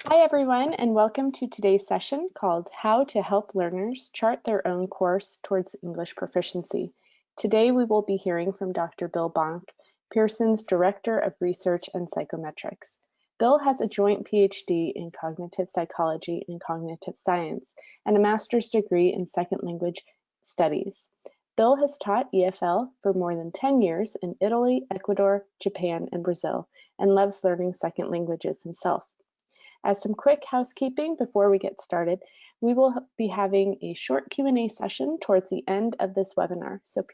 Hi everyone, and welcome to today's session called How to Help Learners Chart Their Own Course Towards English Proficiency. Today we will be hearing from Dr. Bill Bonk, Pearson's Director of Research and Psychometrics. Bill has a joint PhD in Cognitive Psychology and Cognitive Science and a master's degree in Second Language Studies. Bill has taught EFL for more than 10 years in Italy, Ecuador, Japan, and Brazil, and loves learning second languages himself. As some quick housekeeping before we get started, we will be having a short Q&A session towards the end of this webinar, so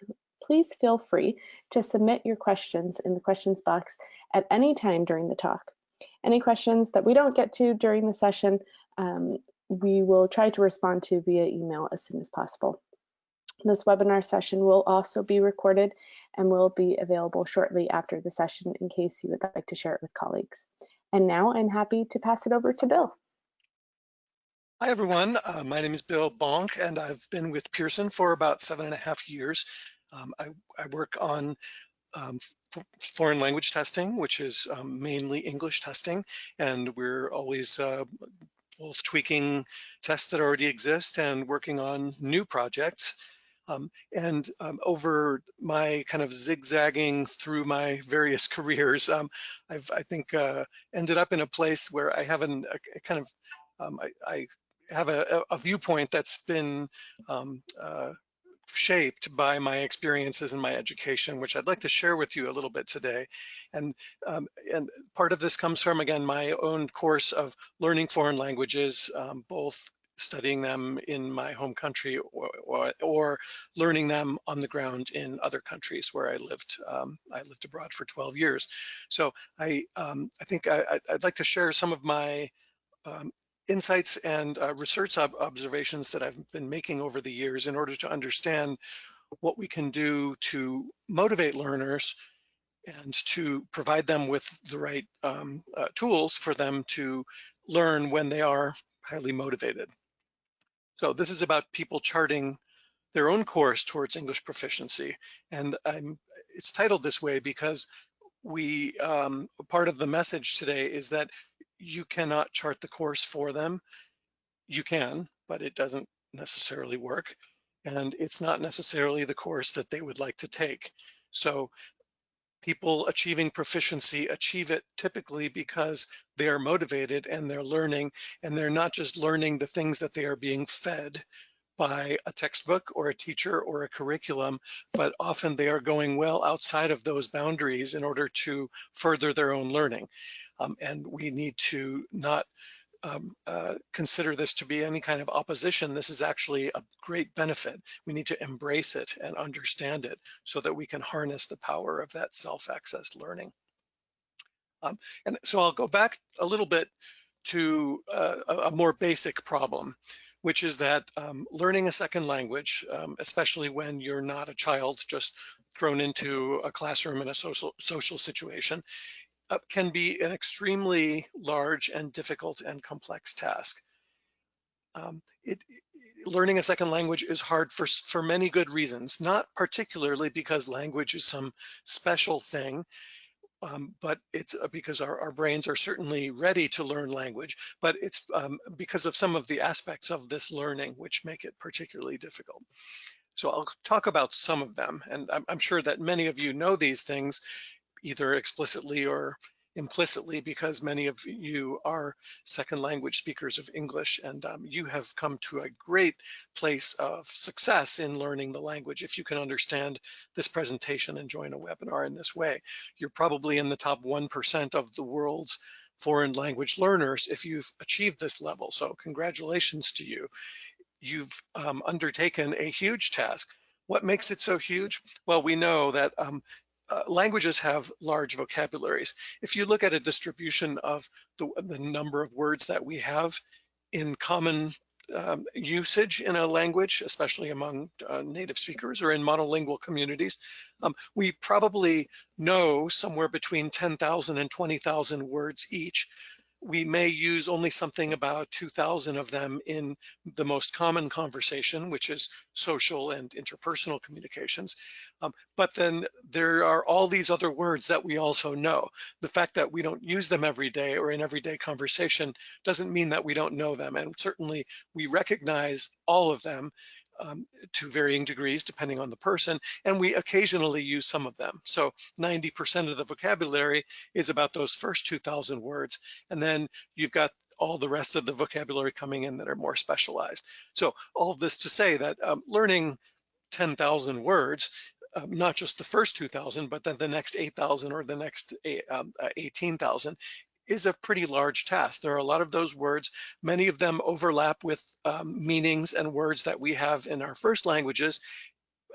please feel free to submit your questions in the questions box at any time during the talk. Any questions that we don't get to during the session, we will try to respond to via email as soon as possible. This webinar session will also be recorded and will be available shortly after the session in case you would like to share it with colleagues. And now I'm happy to pass it over to Bill. Hi everyone, my name is Bill Bonk and I've been with Pearson for about 7.5 years. I work on foreign language testing, which is mainly English testing, and we're always both tweaking tests that already exist and working on new projects. Over my kind of zigzagging through my various careers, I've, I think, ended up in a place where I have I have a viewpoint that's been shaped by my experiences in my education, which I'd like to share with you a little bit today. And part of this comes from, again, my own course of learning foreign languages, both studying them in my home country or learning them on the ground in other countries where I lived. I lived abroad for 12 years. So I think I'd like to share some of my insights and research observations that I've been making over the years in order to understand what we can do to motivate learners and to provide them with the right tools for them to learn when they are highly motivated. So this is about people charting their own course towards English proficiency. And it's titled this way because part of the message today is that you cannot chart the course for them. You can, but it doesn't necessarily work. And it's not necessarily the course that they would like to take. So people achieving proficiency achieve it typically because they are motivated and they're learning, and they're not just learning the things that they are being fed by a textbook or a teacher or a curriculum, but often they are going well outside of those boundaries in order to further their own learning. And we need to not consider this to be any kind of opposition. This is actually a great benefit. We need to embrace it and understand it so that we can harness the power of that self-accessed learning. And so I'll go back a little bit to a more basic problem, which is that learning a second language, especially when you're not a child just thrown into a classroom in a social situation, can be an extremely large and difficult and complex task. Learning a second language is hard for many good reasons, not particularly because language is some special thing, but it's because our brains are certainly ready to learn language, but it's because of some of the aspects of this learning which make it particularly difficult. So I'll talk about some of them, and I'm sure that many of you know these things either explicitly or implicitly because many of you are second language speakers of English, and you have come to a great place of success in learning the language if you can understand this presentation and join a webinar in this way. You're probably in the top 1% of the world's foreign language learners if you've achieved this level, so congratulations to you. You've undertaken a huge task. What makes it so huge? Well, we know that languages have large vocabularies. If you look at a distribution of the number of words that we have in common usage in a language, especially among native speakers or in monolingual communities, we probably know somewhere between 10,000 and 20,000 words each, we may use only something about 2,000 of them in the most common conversation, which is social and interpersonal communications. But then there are all these other words that we also know. The fact that we don't use them every day or in everyday conversation doesn't mean that we don't know them. And certainly we recognize all of them to varying degrees, depending on the person, and we occasionally use some of them. So 90% of the vocabulary is about those first 2,000 words, and then you've got all the rest of the vocabulary coming in that are more specialized. So all of this to say that learning 10,000 words, not just the first 2,000, but then the next 8,000 or the next 18,000 is a pretty large task. There are a lot of those words. Many of them overlap with meanings and words that we have in our first languages,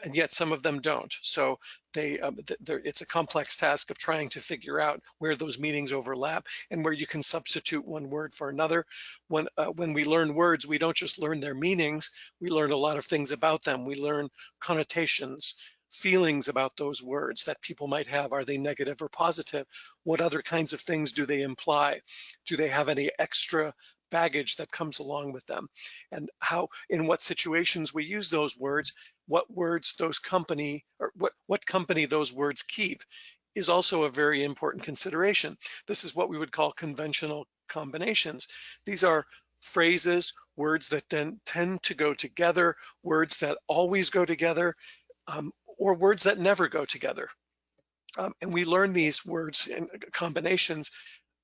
and yet some of them don't. So it's a complex task of trying to figure out where those meanings overlap and where you can substitute one word for another. When we learn words, we don't just learn their meanings, we learn a lot of things about them. We learn connotations, feelings about those words that people might have. Are they negative or positive? What other kinds of things do they imply? Do they have any extra baggage that comes along with them? And how, in what situations we use those words, what words those company, or what company those words keep, is also a very important consideration. This is what we would call conventional combinations. These are phrases, words that then tend to go together, words that always go together, or words that never go together. And we learn these words and combinations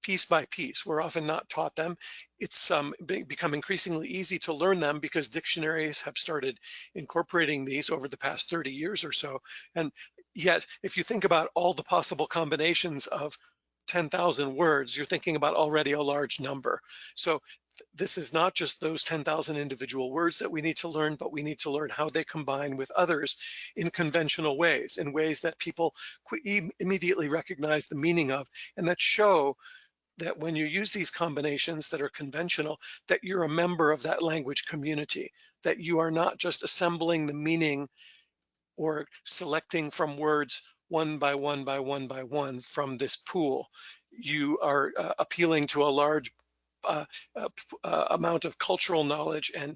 piece by piece. We're often not taught them. It's become increasingly easy to learn them because dictionaries have started incorporating these over the past 30 years or so. And yet, if you think about all the possible combinations of 10,000 words, you're thinking about already a large number. So this is not just those 10,000 individual words that we need to learn, but we need to learn how they combine with others in conventional ways, in ways that people immediately recognize the meaning of, and that show that when you use these combinations that are conventional, that you're a member of that language community, that you are not just assembling the meaning or selecting from words one by one by one by one from this pool. You are appealing to a large amount of cultural knowledge and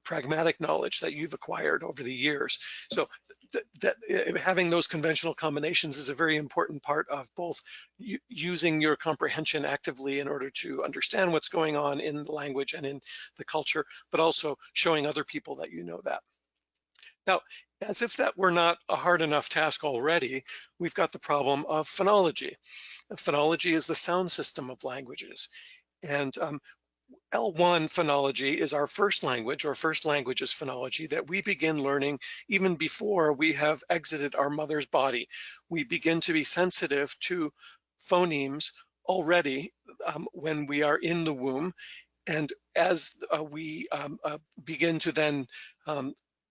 pragmatic knowledge that you've acquired over the years. So having those conventional combinations is a very important part of both using your comprehension actively in order to understand what's going on in the language and in the culture, but also showing other people that you know that. Now, as if that were not a hard enough task already, we've got the problem of phonology. And phonology is the sound system of languages. And L1 phonology is our first language, or first languages phonology, that we begin learning even before we have exited our mother's body. We begin to be sensitive to phonemes already when we are in the womb. And as we begin to then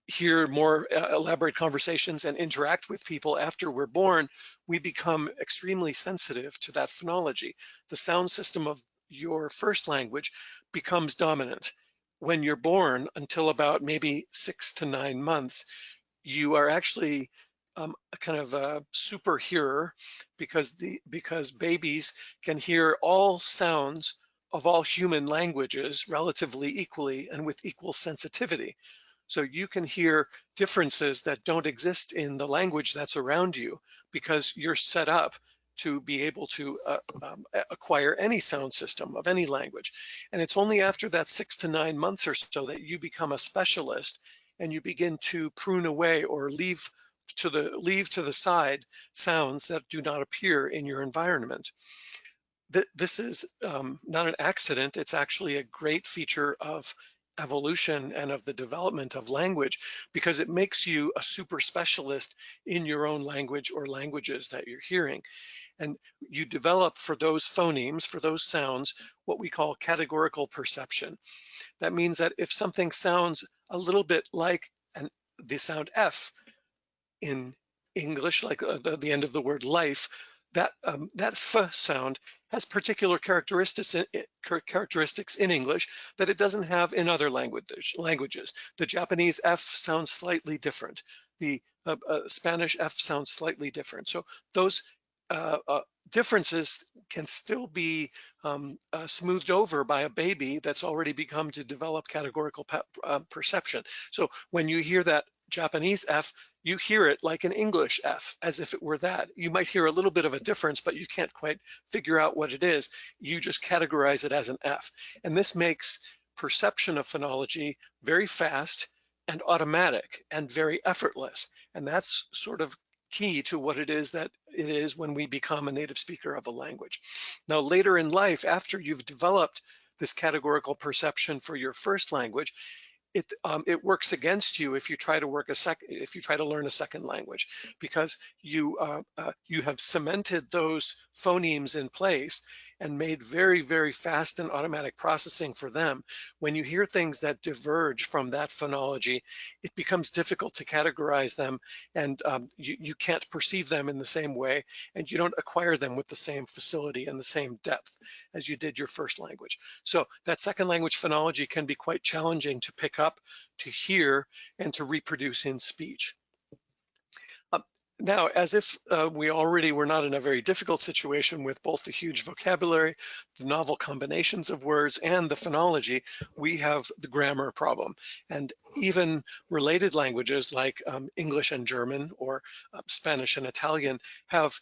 hear more elaborate conversations and interact with people after we're born, we become extremely sensitive to that phonology. The sound system of your first language becomes dominant. When you're born, until about maybe 6 to 9 months, you are actually a kind of a super hearer, because babies can hear all sounds of all human languages relatively equally and with equal sensitivity. So you can hear differences that don't exist in the language that's around you because you're set up to be able to acquire any sound system of any language. And it's only after that 6 to 9 months or so that you become a specialist and you begin to prune away or leave to the side sounds that do not appear in your environment. This is not an accident. It's actually a great feature of evolution and of the development of language, because it makes you a super specialist in your own language or languages that you're hearing. And you develop, for those phonemes, for those sounds, what we call categorical perception. That means that if something sounds a little bit like the sound F in English, like the end of the word life, that F sound has particular characteristics in English that it doesn't have in other languages. The Japanese F sounds slightly different. The Spanish F sounds slightly different. So those differences can still be smoothed over by a baby that's already begun to develop categorical perception. So when you hear that Japanese F, you hear it like an English F, as if it were that. You might hear a little bit of a difference, but you can't quite figure out what it is. You just categorize it as an F. And this makes perception of phonology very fast and automatic and very effortless. And that's sort of key to what it is that it is when we become a native speaker of a language. Now, later in life, after you've developed this categorical perception for your first language, it works against you if you try to learn a second language, because you have cemented those phonemes in place and made very, very fast and automatic processing for them. When you hear things that diverge from that phonology, it becomes difficult to categorize them, and you can't perceive them in the same way, and you don't acquire them with the same facility and the same depth as you did your first language. So that second language phonology can be quite challenging to pick up, to hear, and to reproduce in speech. Now, as if we already were not in a very difficult situation with both the huge vocabulary, the novel combinations of words, and the phonology, we have the grammar problem. And even related languages like English and German, or Spanish and Italian, have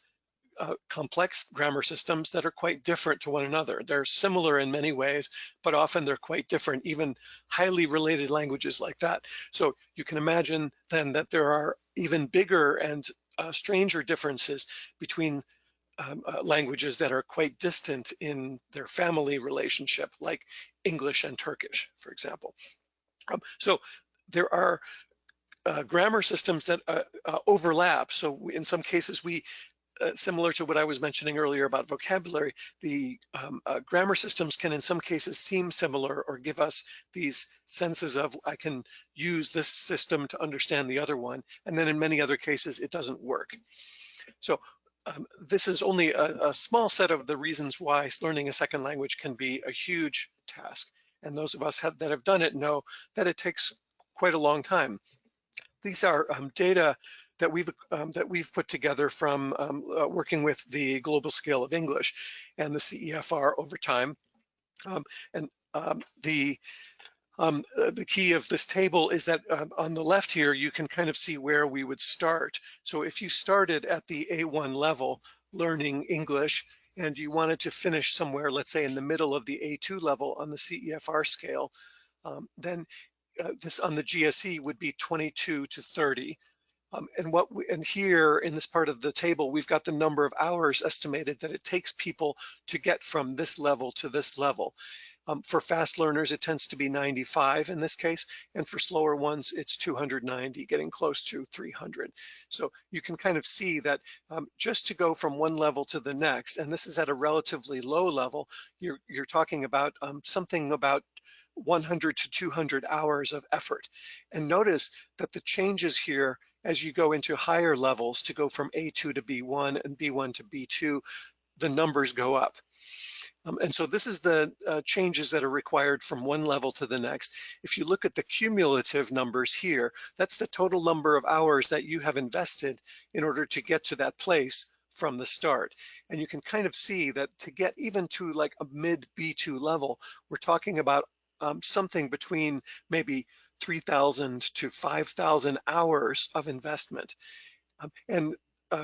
complex grammar systems that are quite different to one another. They're similar in many ways, but often they're quite different, even highly related languages like that. So you can imagine then that there are even bigger and stranger differences between languages that are quite distant in their family relationship, like English and Turkish, for example. So there are grammar systems that overlap. So in some cases, similar to what I was mentioning earlier about vocabulary, the grammar systems can in some cases seem similar or give us these senses of, I can use this system to understand the other one, and then in many other cases it doesn't work. So this is only a small set of the reasons why learning a second language can be a huge task. And those of us that have done it know that it takes quite a long time. These are data that we've put together from working with the Global Scale of English and the CEFR over time. And the key of this table is that on the left here, you can kind of see where we would start. So if you started at the A1 level learning English, and you wanted to finish somewhere, let's say in the middle of the A2 level on the CEFR scale, then this on the GSE would be 22 to 30. And here in this part of the table, we've got the number of hours estimated that it takes people to get from this level to this level. For fast learners, it tends to be 95 in this case, and for slower ones, it's 290, getting close to 300. So you can kind of see that just to go from one level to the next, and this is at a relatively low level, you're talking about something about 100 to 200 hours of effort. And notice that the changes here as you go into higher levels, to go from A2 to B1 and B1 to B2, the numbers go up. And so this is the changes that are required from one level to the next. If you look at the cumulative numbers here, that's the total number of hours that you have invested in order to get to that place from the start. And you can kind of see that to get even to like a mid B2 level, we're talking about something between maybe 3,000 to 5,000 hours of investment. And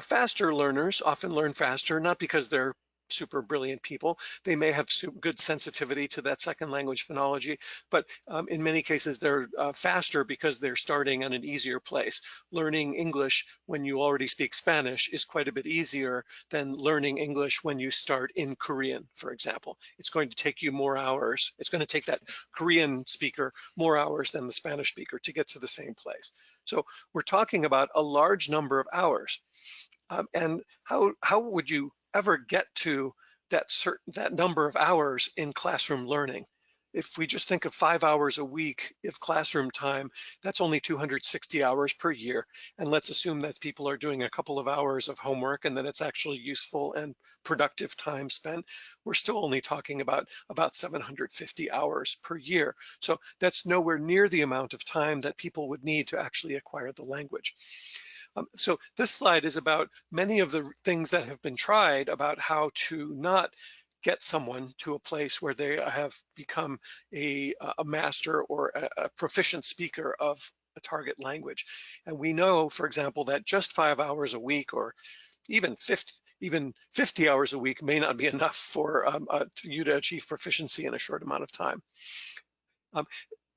faster learners often learn faster, not because they're super brilliant people. They may have good sensitivity to that second language phonology, but in many cases they're faster because they're starting on an easier place. Learning English when you already speak Spanish is quite a bit easier than learning English when you start in Korean, for example. It's going to take you more hours. It's going to take that Korean speaker more hours than the Spanish speaker to get to the same place. So we're talking about a large number of hours. And how would you ever get to that number of hours in classroom learning? If we just think of 5 hours a week of classroom time, that's only 260 hours per year. And let's assume that people are doing a couple of hours of homework and that it's actually useful and productive time spent. We're still only talking about 750 hours per year. So that's nowhere near the amount of time that people would need to actually acquire the language. So this slide is about many of the things that have been tried about how to not get someone to a place where they have become a master or a proficient speaker of a target language. And we know, for example, that just 5 hours a week or even 50 hours a week may not be enough for you to achieve proficiency in a short amount of time. Um,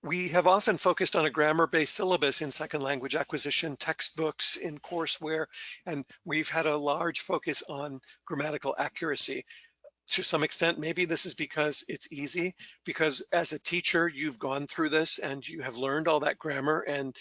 we have often focused on a grammar-based syllabus in second language acquisition, textbooks, in courseware, and we've had a large focus on grammatical accuracy. To some extent, maybe this is because it's easy, because as a teacher, you've gone through this and you have learned all that grammar, and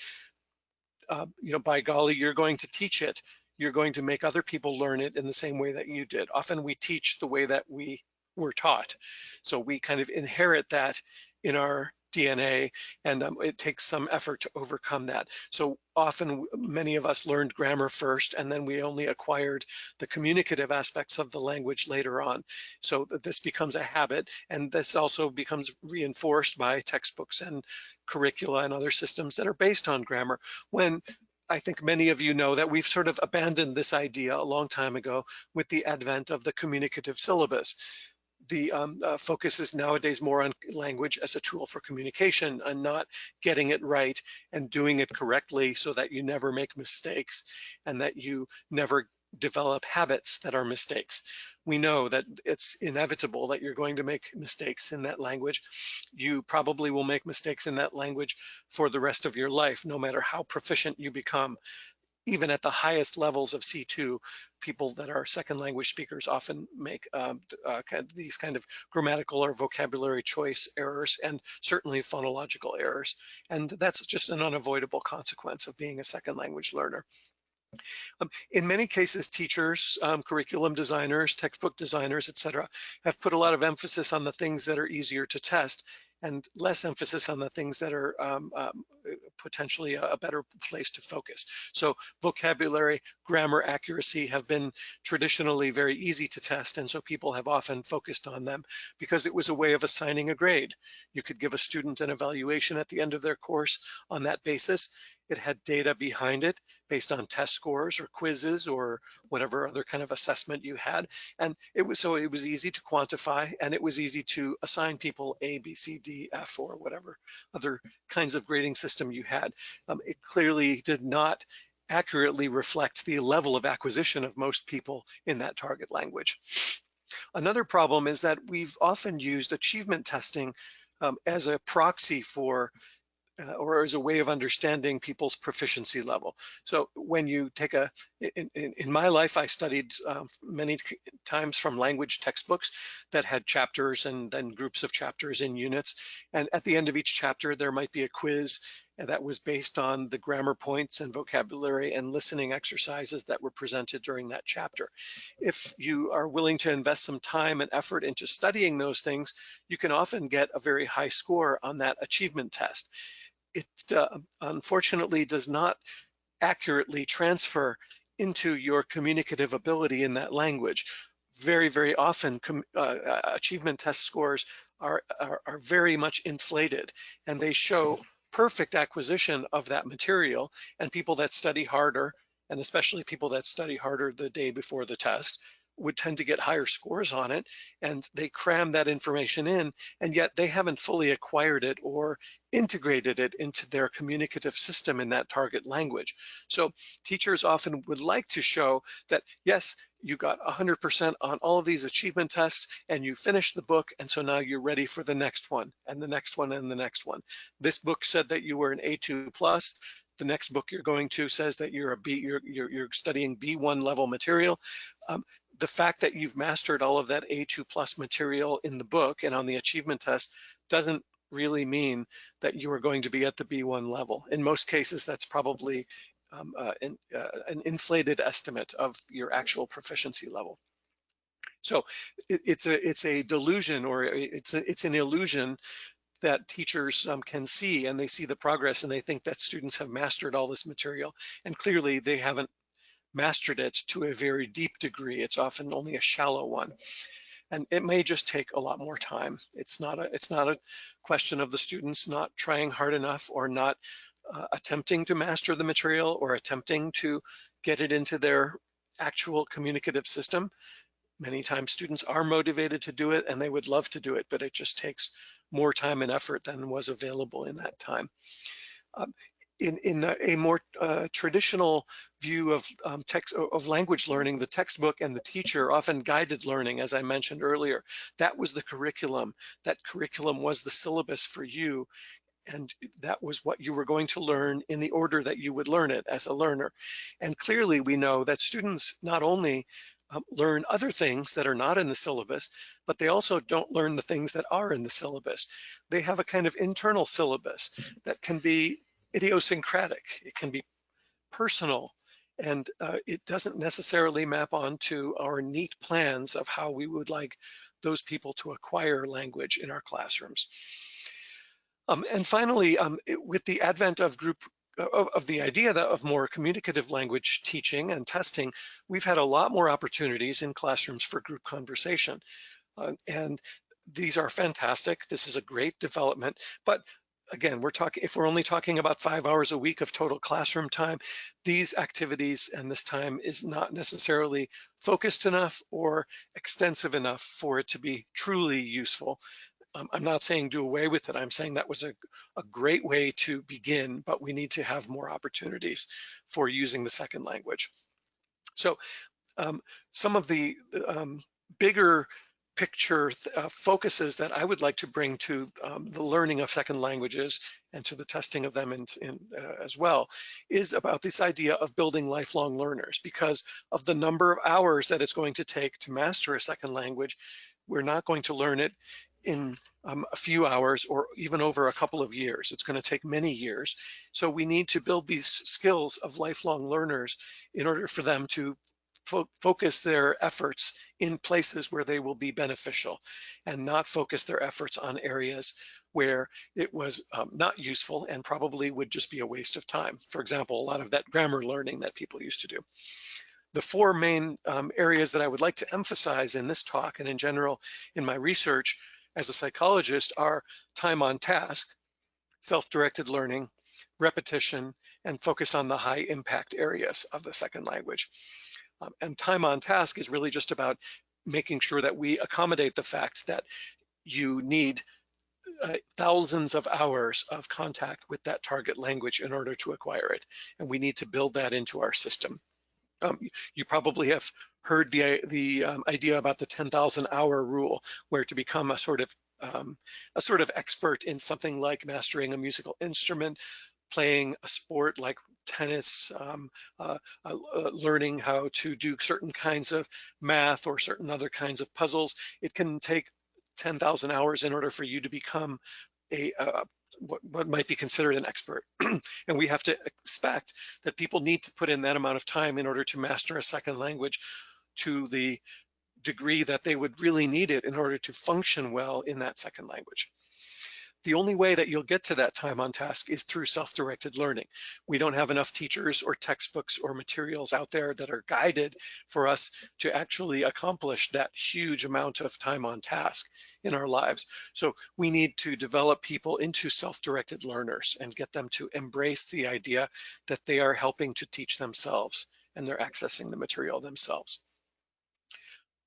by golly, you're going to teach it. You're going to make other people learn it in the same way that you did. Often we teach the way that we were taught. So we kind of inherit that in our DNA, and it takes some effort to overcome that. So often many of us learned grammar first, and then we only acquired the communicative aspects of the language later on. So that this becomes a habit, and this also becomes reinforced by textbooks and curricula and other systems that are based on grammar, when I think many of you know that we've sort of abandoned this idea a long time ago with the advent of the communicative syllabus. The focus is nowadays more on language as a tool for communication and not getting it right and doing it correctly so that you never make mistakes and that you never develop habits that are mistakes. We know that it's inevitable that you're going to make mistakes in that language. You probably will make mistakes in that language for the rest of your life, no matter how proficient you become. Even at the highest levels of C2, people that are second language speakers often make these kind of grammatical or vocabulary choice errors, and certainly phonological errors. And that's just an unavoidable consequence of being a second language learner. In many cases, teachers, curriculum designers, textbook designers, etc., have put a lot of emphasis on the things that are easier to test and less emphasis on the things that are potentially a better place to focus. So vocabulary, grammar accuracy have been traditionally very easy to test, and so people have often focused on them because it was a way of assigning a grade. You could give a student an evaluation at the end of their course on that basis. It had data behind it based on test scores or quizzes or whatever other kind of assessment you had. And it was easy to quantify, and it was easy to assign people A, B, C, D, F, or whatever other kinds of grading system you had. It clearly did not accurately reflect the level of acquisition of most people in that target language. Another problem is that we've often used achievement testing as a proxy for or as a way of understanding people's proficiency level. So when you take in my life, I studied many times from language textbooks that had chapters and then groups of chapters in units. And at the end of each chapter, there might be a quiz that was based on the grammar points and vocabulary and listening exercises that were presented during that chapter. If you are willing to invest some time and effort into studying those things, you can often get a very high score on that achievement test. It unfortunately does not accurately transfer into your communicative ability in that language. Very, very often achievement test scores are very much inflated, and they show perfect acquisition of that material, and people that study harder, and especially people that study harder the day before the test, would tend to get higher scores on it, and they cram that information in, and yet they haven't fully acquired it or integrated it into their communicative system in that target language. So teachers often would like to show that, yes, you got 100% on all of these achievement tests and you finished the book, and so now you're ready for the next one and the next one and the next one. This book said that you were an A2 plus. The next book you're going to says that you're a B, you're studying B1 level material. The fact that you've mastered all of that A2 plus material in the book and on the achievement test doesn't really mean that you are going to be at the B1 level. In most cases, that's probably an inflated estimate of your actual proficiency level. So it's a delusion, or it's an illusion that teachers can see, and they see the progress and they think that students have mastered all this material, and clearly they haven't mastered it to a very deep degree. It's often only a shallow one, and it may just take a lot more time. It's not a question of the students not trying hard enough or not attempting to master the material or attempting to get it into their actual communicative system. Many times students are motivated to do it and they would love to do it, but it just takes more time and effort than was available in that time. Um, in a more traditional view of language learning, the textbook and the teacher often guided learning, as I mentioned earlier. That was the curriculum. That curriculum was the syllabus for you, and that was what you were going to learn in the order that you would learn it as a learner. And clearly we know that students not only learn other things that are not in the syllabus, but they also don't learn the things that are in the syllabus. They have a kind of internal syllabus that can be idiosyncratic, it can be personal, and it doesn't necessarily map onto our neat plans of how we would like those people to acquire language in our classrooms. And finally, with the advent of the idea of more communicative language teaching and testing, we've had a lot more opportunities in classrooms for group conversation. And these are fantastic. This is a great development. But again, if we're only talking about 5 hours a week of total classroom time, these activities and this time is not necessarily focused enough or extensive enough for it to be truly useful. I'm not saying do away with it. I'm saying that was a great way to begin, but we need to have more opportunities for using the second language. So some of the bigger picture focuses that I would like to bring to the learning of second languages and to the testing of them as well is about this idea of building lifelong learners. Because of the number of hours that it's going to take to master a second language, we're not going to learn it in a few hours or even over a couple of years. It's going to take many years. So we need to build these skills of lifelong learners in order for them to focus their efforts in places where they will be beneficial and not focus their efforts on areas where it was not useful and probably would just be a waste of time. For example, a lot of that grammar learning that people used to do. The four main areas that I would like to emphasize in this talk and in general in my research as a psychologist are time on task, self-directed learning, repetition, and focus on the high impact areas of the second language. And time on task is really just about making sure that we accommodate the fact that you need thousands of hours of contact with that target language in order to acquire it. And we need to build that into our system. You probably have heard the idea about the 10,000 hour rule, where to become a sort of expert in something like mastering a musical instrument, playing a sport like tennis, learning how to do certain kinds of math or certain other kinds of puzzles, it can take 10,000 hours in order for you to become what might be considered an expert. And we have to expect that people need to put in that amount of time in order to master a second language to the degree that they would really need it in order to function well in that second language. The only way that you'll get to that time on task is through self-directed learning. We don't have enough teachers or textbooks or materials out there that are guided for us to actually accomplish that huge amount of time on task in our lives. So we need to develop people into self-directed learners and get them to embrace the idea that they are helping to teach themselves and they're accessing the material themselves.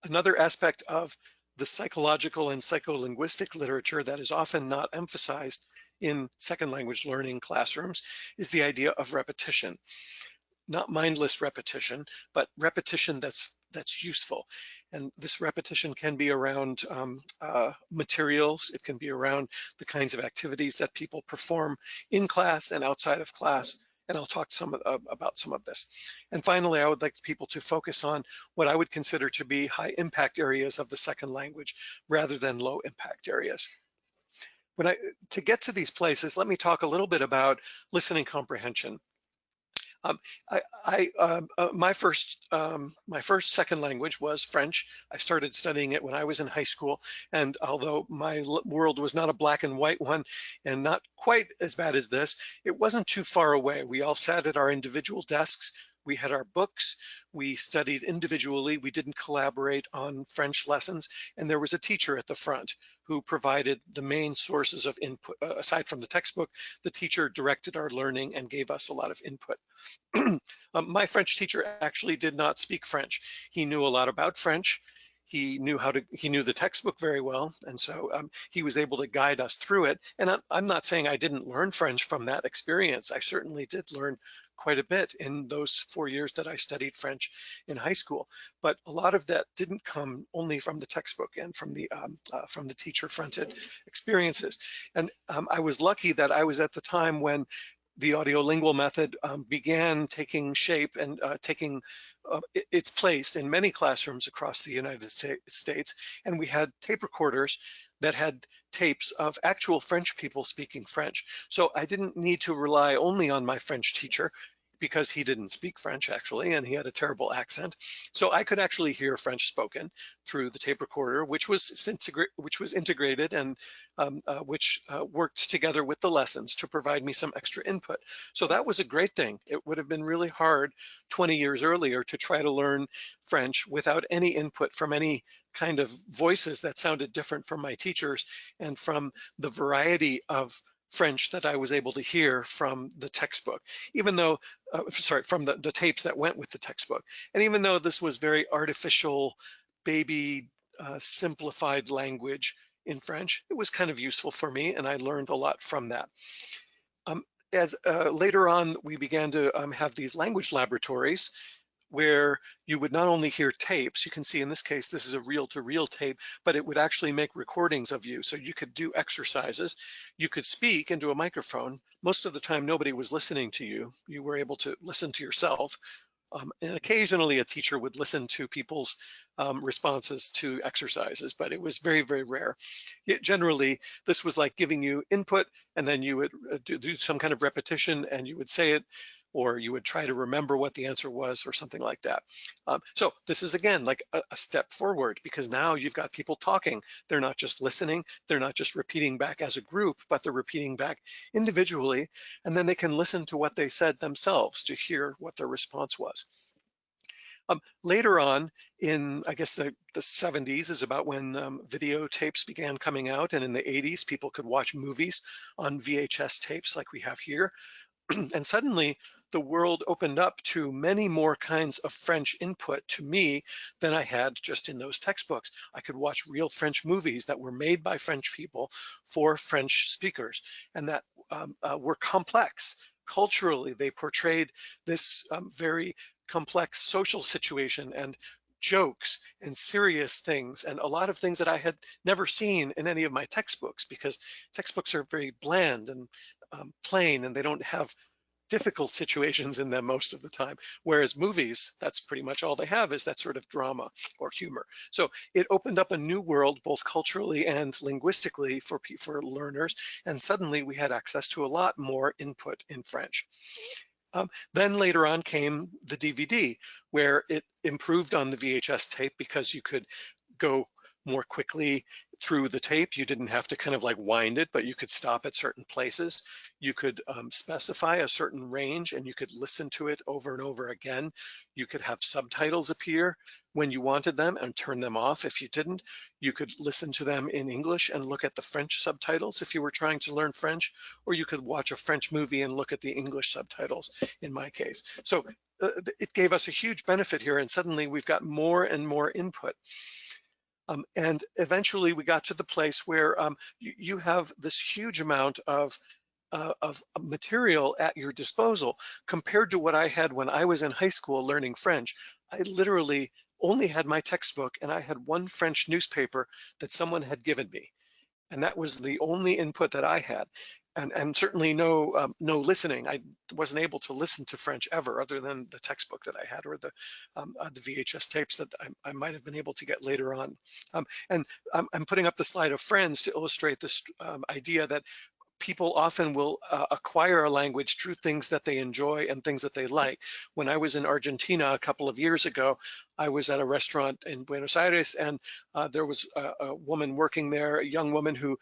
Another aspect of the psychological and psycholinguistic literature that is often not emphasized in second language learning classrooms is the idea of repetition. Not mindless repetition, but repetition that's useful. And this repetition can be around materials. It can be around the kinds of activities that people perform in class and outside of class. And I'll talk about some of this. And finally, I would like people to focus on what I would consider to be high impact areas of the second language rather than low impact areas. To get to these places, let me talk a little bit about listening comprehension. My first second language was French. I started studying it when I was in high school, and although my world was not a black and white one and not quite as bad as this, it wasn't too far away. We all sat at our individual desks. We had our books, we studied individually, we didn't collaborate on French lessons, and there was a teacher at the front who provided the main sources of input. Aside from the textbook, the teacher directed our learning and gave us a lot of input. My French teacher actually did not speak French. He knew a lot about French. He knew the textbook very well. And so he was able to guide us through it. And I'm not saying I didn't learn French from that experience. I certainly did learn quite a bit in those 4 years that I studied French in high school. But a lot of that didn't come only from the textbook and from the teacher-fronted experiences. And I was lucky that I was at the time when the audiolingual method began taking shape and taking its place in many classrooms across the United States. And we had tape recorders that had tapes of actual French people speaking French. So I didn't need to rely only on my French teacher, because he didn't speak French actually, and he had a terrible accent. So I could actually hear French spoken through the tape recorder, which was integrated and which worked together with the lessons to provide me some extra input. So that was a great thing. It would have been really hard 20 years earlier to try to learn French without any input from any kind of voices that sounded different from my teachers and from the variety of French that I was able to hear from the textbook, even though, from the tapes that went with the textbook. And even though this was very artificial, baby, simplified language in French, it was kind of useful for me, and I learned a lot from that. As later on, we began to have these language laboratories where you would not only hear tapes, you can see in this case, this is a reel-to-reel tape, but it would actually make recordings of you. So you could do exercises, you could speak into a microphone. Most of the time, nobody was listening to you. You were able to listen to yourself. And occasionally a teacher would listen to people's responses to exercises, but it was very, very rare. Generally, this was like giving you input, and then you would do some kind of repetition, and you would say it, or you would try to remember what the answer was or something like that. So this is, again, like a step forward, because now you've got people talking. They're not just listening, they're not just repeating back as a group, but they're repeating back individually, and then they can listen to what they said themselves to hear what their response was. Later on in, I guess, the 70s is about when videotapes began coming out, and in the 80s, people could watch movies on VHS tapes like we have here. And suddenly the world opened up to many more kinds of French input to me than I had just in those textbooks. I could watch real French movies that were made by French people for French speakers, and that were complex. Culturally, they portrayed this very complex social situation and jokes and serious things, and a lot of things that I had never seen in any of my textbooks, because textbooks are very bland and plain, and they don't have difficult situations in them most of the time. Whereas movies, that's pretty much all they have, is that sort of drama or humor. So it opened up a new world, both culturally and linguistically, for learners. And suddenly we had access to a lot more input in French. Then later on came the DVD, where it improved on the VHS tape because you could go more quickly through the tape. You didn't have to kind of like wind it, but you could stop at certain places. You could specify a certain range, and you could listen to it over and over again. You could have subtitles appear when you wanted them and turn them off if you didn't. You could listen to them in English and look at the French subtitles if you were trying to learn French, or you could watch a French movie and look at the English subtitles in my case. So it gave us a huge benefit here, and suddenly we've got more and more input. And eventually we got to the place where you have this huge amount of material at your disposal compared to what I had when I was in high school learning French. I literally only had my textbook, and I had one French newspaper that someone had given me. And that was the only input that I had. And certainly no listening. I wasn't able to listen to French ever, other than the textbook that I had, or the VHS tapes that I might have been able to get later on. And I'm putting up the slide of Friends to illustrate this idea that people often will acquire a language through things that they enjoy and things that they like. When I was in Argentina a couple of years ago, I was at a restaurant in Buenos Aires, and there was a woman working there, a young woman who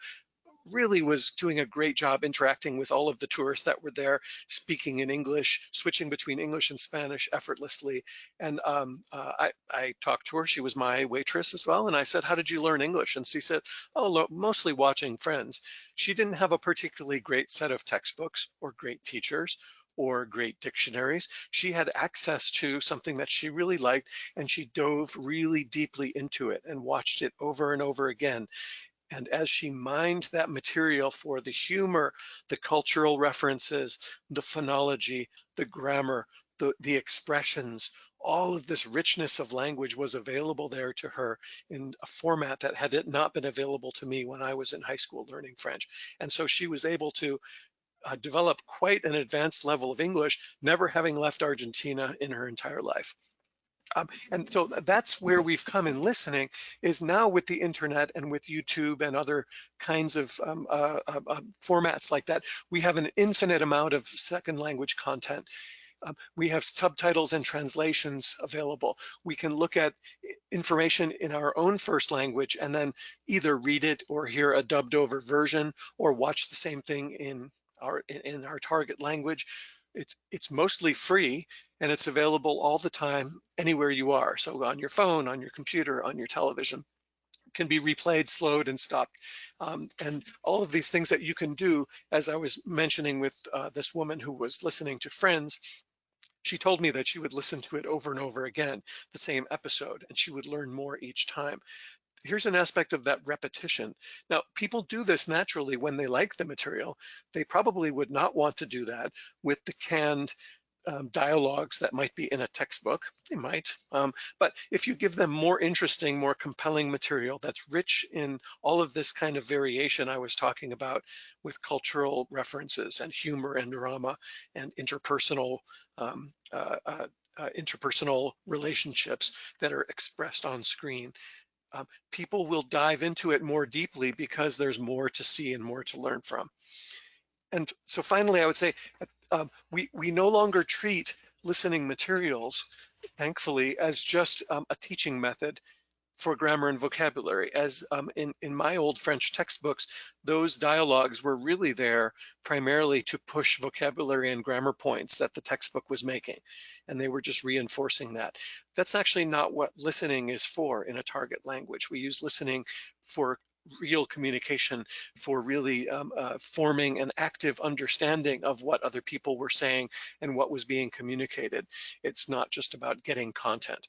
really was doing a great job interacting with all of the tourists that were there, speaking in English, switching between English and Spanish effortlessly. And I talked to her. She was my waitress as well. And I said, "How did you learn English?" And she said, "Oh, mostly watching Friends." She didn't have a particularly great set of textbooks or great teachers or great dictionaries. She had access to something that she really liked, and she dove really deeply into it and watched it over and over again. And as she mined that material for the humor, the cultural references, the phonology, the grammar, the expressions, all of this richness of language was available there to her in a format that had it not been available to me when I was in high school learning French. And so she was able to develop quite an advanced level of English, never having left Argentina in her entire life. And so that's where we've come in listening, is now with the internet and with YouTube and other kinds of formats like that, we have an infinite amount of second language content. We have subtitles and translations available. We can look at information in our own first language and then either read it or hear a dubbed over version or watch the same thing in our target language. It's mostly free, and it's available all the time anywhere you are. So on your phone, on your computer, on your television, can be replayed, slowed, and stopped. And all of these things that you can do, as I was mentioning with this woman who was listening to Friends, she told me that she would listen to it over and over again, the same episode, and she would learn more each time. Here's an aspect of that repetition. Now, people do this naturally when they like the material. They probably would not want to do that with the canned dialogues that might be in a textbook. They might, but if you give them more interesting, more compelling material that's rich in all of this kind of variation I was talking about, with cultural references and humor and drama and interpersonal relationships that are expressed on screen, people will dive into it more deeply because there's more to see and more to learn from. And so finally, I would say we no longer treat listening materials, thankfully, as just a teaching method for grammar and vocabulary. As in my old French textbooks, those dialogues were really there primarily to push vocabulary and grammar points that the textbook was making, and they were just reinforcing that. That's actually not what listening is for in a target language. We use listening for real communication, for really forming an active understanding of what other people were saying and what was being communicated. It's not just about getting content.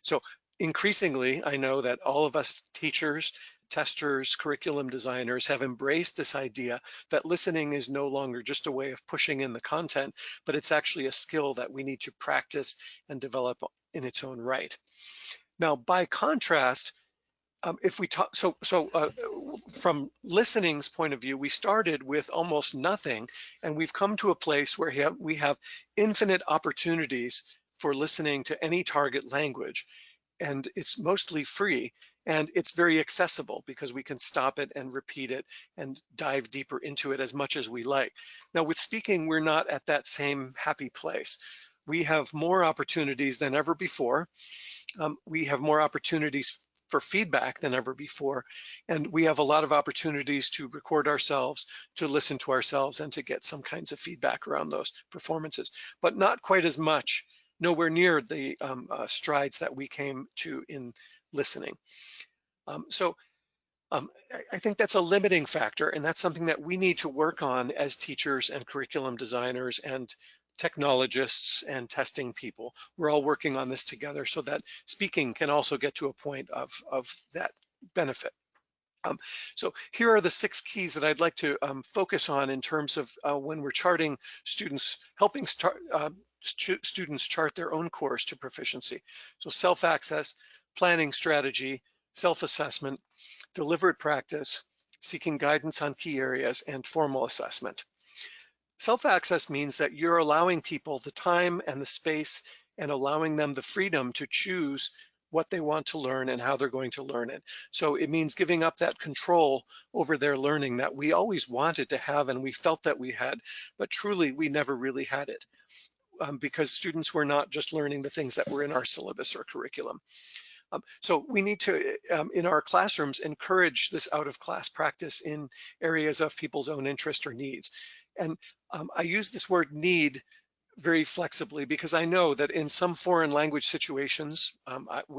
So increasingly, I know that all of us teachers, testers, curriculum designers have embraced this idea that listening is no longer just a way of pushing in the content, but it's actually a skill that we need to practice and develop in its own right. Now, by contrast, if we talk, from listening's point of view, we started with almost nothing, and we've come to a place where we have infinite opportunities for listening to any target language, and it's mostly free, and it's very accessible because we can stop it and repeat it and dive deeper into it as much as we like. Now, with speaking, we're not at that same happy place. We have more opportunities than ever before. We have more opportunities for feedback than ever before. And we have a lot of opportunities to record ourselves, to listen to ourselves, and to get some kinds of feedback around those performances, but not quite as much, nowhere near the strides that we came to in listening. I think that's a limiting factor, and that's something that we need to work on as teachers and curriculum designers and technologists and testing people. We're all working on this together so that speaking can also get to a point of that benefit. So here are the 6 keys that I'd like to focus on in terms of when we're charting students, helping students chart their own course to proficiency. So self-access, planning strategy, self-assessment, deliberate practice, seeking guidance on key areas, and formal assessment. Self-access means that you're allowing people the time and the space and allowing them the freedom to choose what they want to learn and how they're going to learn it. So it means giving up that control over their learning that we always wanted to have and we felt that we had, but truly we never really had it because students were not just learning the things that were in our syllabus or curriculum. So we need to, in our classrooms, encourage this out-of-class practice in areas of people's own interest or needs. And I use this word need very flexibly because I know that in some foreign language situations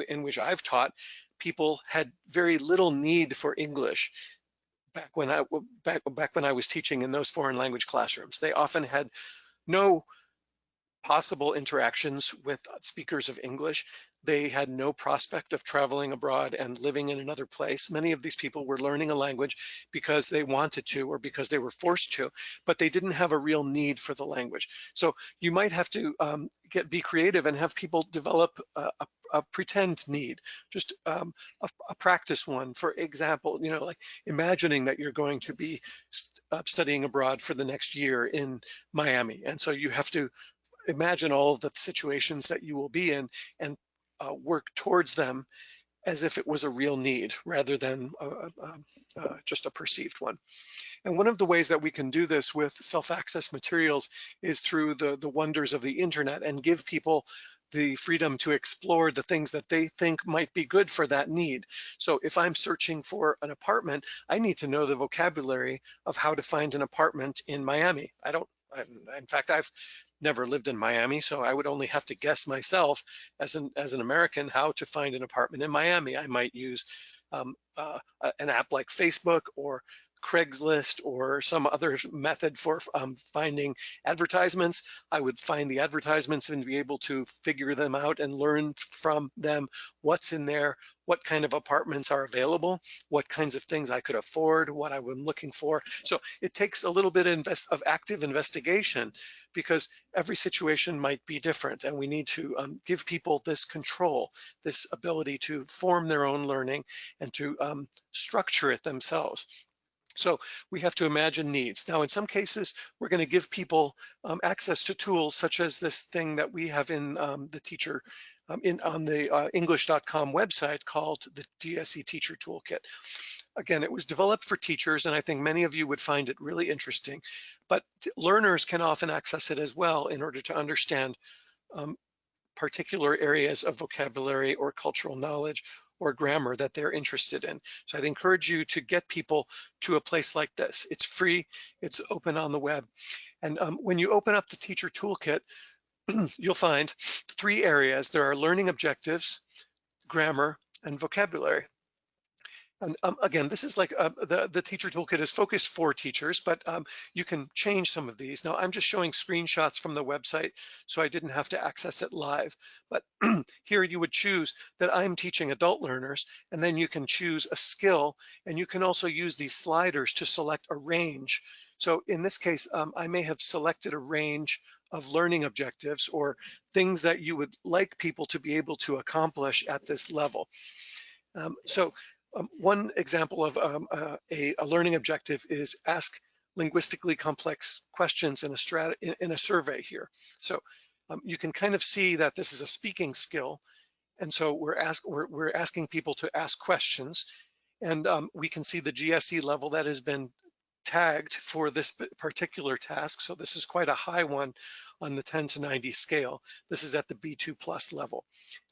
in which I've taught, people had very little need for English back when I was teaching in those foreign language classrooms. They often had no possible interactions with speakers of English. They had no prospect of traveling abroad and living in another place. Many of these people were learning a language because they wanted to or because they were forced to, but they didn't have a real need for the language. So you might have to be creative and have people develop a pretend need, just a practice one. For example, like imagining that you're going to be studying abroad for the next year in Miami. And so you have to imagine all of the situations that you will be in and work towards them as if it was a real need rather than just a perceived one. And one of the ways that we can do this with self-access materials is through the wonders of the internet and give people the freedom to explore the things that they think might be good for that need. So if I'm searching for an apartment, I need to know the vocabulary of how to find an apartment in Miami. In fact, I've never lived in Miami, so I would only have to guess myself as an American how to find an apartment in Miami. I might use an app like Facebook or Craigslist or some other method for finding advertisements. I would find the advertisements and be able to figure them out and learn from them what's in there, what kind of apartments are available, what kinds of things I could afford, what I'm looking for. So it takes a little bit of active investigation because every situation might be different, and we need to give people this control, this ability to form their own learning and to structure it themselves. So we have to imagine needs. Now, in some cases, we're going to give people access to tools such as this thing that we have in the teacher, on the English.com website called the GSE Teacher Toolkit. Again, it was developed for teachers, and I think many of you would find it really interesting, but learners can often access it as well in order to understand particular areas of vocabulary or cultural knowledge or grammar that they're interested in. So I'd encourage you to get people to a place like this. It's free, it's open on the web. And when you open up the Teacher Toolkit, you'll find 3 areas. There are learning objectives, grammar, and vocabulary. And again, this is like the Teacher Toolkit is focused for teachers, but you can change some of these. Now, I'm just showing screenshots from the website, so I didn't have to access it live. But here you would choose that I'm teaching adult learners, and then you can choose a skill, and you can also use these sliders to select a range. So in this case, I may have selected a range of learning objectives or things that you would like people to be able to accomplish at this level. One example of a learning objective is ask linguistically complex questions in a survey here. So you can kind of see that this is a speaking skill. And so we're asking people to ask questions. And we can see the GSE level that has been tagged for this particular task. So this is quite a high one on the 10 to 90 scale. This is at the B2 plus level.